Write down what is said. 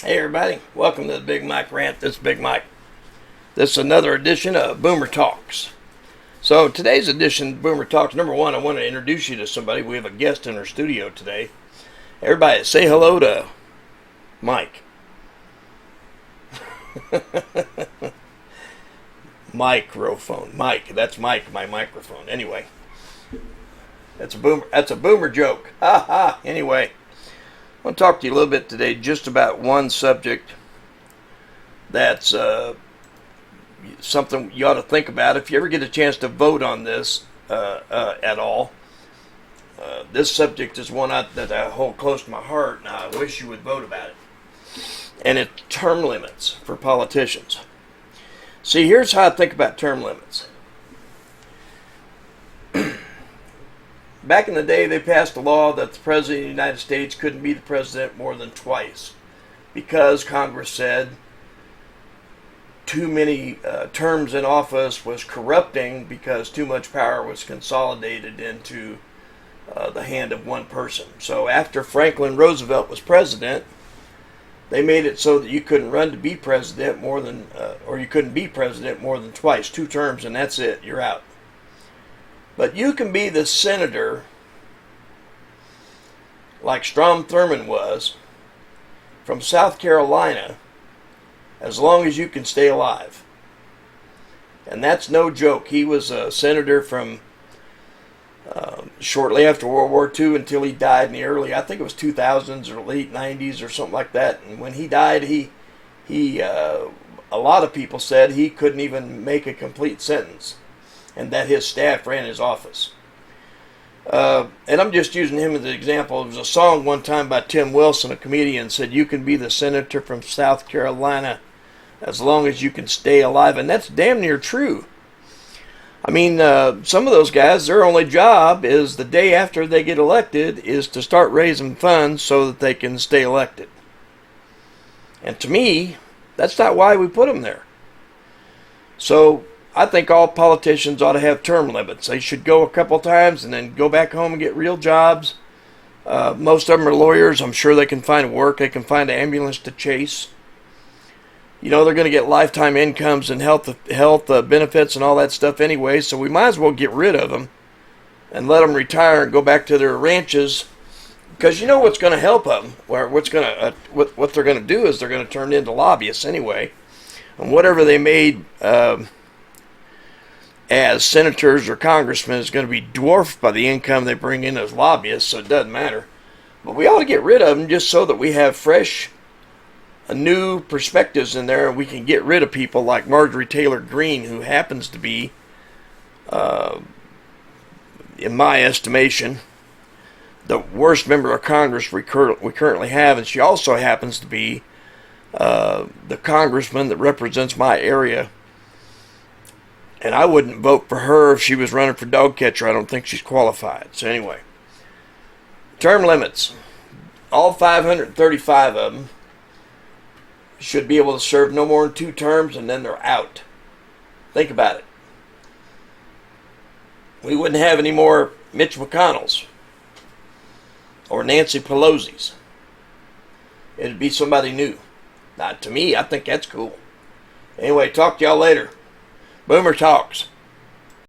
Hey everybody, welcome to the Big Mike Rant. This is Big Mike. This is another edition of Boomer Talks. So today's edition of Boomer Talks, number one, I want to introduce you to somebody. We have a guest in our studio today. Everybody say hello to Mike. Microphone. Mike, that's Mike, my microphone. Anyway, that's a boomer joke. Ha ha. Anyway, I want to talk to you a little bit today just about one subject that's something you ought to think about if you ever get a chance to vote on this at all. This subject is one that I hold close to my heart, and I wish you would vote about it. And it's term limits for politicians. See, here's how I think about term limits. Back in the day, they passed a law that the President of the United States couldn't be the President more than twice because Congress said too many terms in office was corrupting because too much power was consolidated into the hand of one person. So after Franklin Roosevelt was president, they made it so that you couldn't run to be president more than, or you couldn't be president more than twice, 2 terms, and that's it, you're out. But you can be the senator like Strom Thurmond was from South Carolina as long as you can stay alive. And that's no joke. He was a senator from shortly after World War II until he died in the early, I think it was 2000s or late 90s or something like that. And when he died, he a lot of people said he couldn't even make a complete sentence, and that his staff ran his office. And I'm just using him as an example. There was a song one time by Tim Wilson, a comedian, said, "You can be the senator from South Carolina as long as you can stay alive." And that's damn near true. I mean, some of those guys, their only job is the day after they get elected is to start raising funds so that they can stay elected. And to me, that's not why we put them there. So I think all politicians ought to have term limits. They should go a couple times and then go back home and get real jobs. Most of them are lawyers. I'm sure they can find work. They can find an ambulance to chase. You know, they're going to get lifetime incomes and health benefits and all that stuff anyway, so we might as well get rid of them and let them retire and go back to their ranches, because you know what's going to help them, or what they're going to do is they're going to turn into lobbyists anyway, and whatever they made as senators or congressmen is going to be dwarfed by the income they bring in as lobbyists, so it doesn't matter. But we ought to get rid of them just so that we have fresh, new perspectives in there, and we can get rid of people like Marjorie Taylor Greene, who happens to be, in my estimation, the worst member of Congress we currently have, and she also happens to be the congressman that represents my area. And I wouldn't vote for her if she was running for dog catcher. I don't think she's qualified. So anyway, term limits. All 535 of them should be able to serve no more than 2 terms, and then they're out. Think about it. We wouldn't have any more Mitch McConnells or Nancy Pelosi's. It'd be somebody new. Not to me. I think that's cool. Anyway, talk to y'all later. Boomer Talks.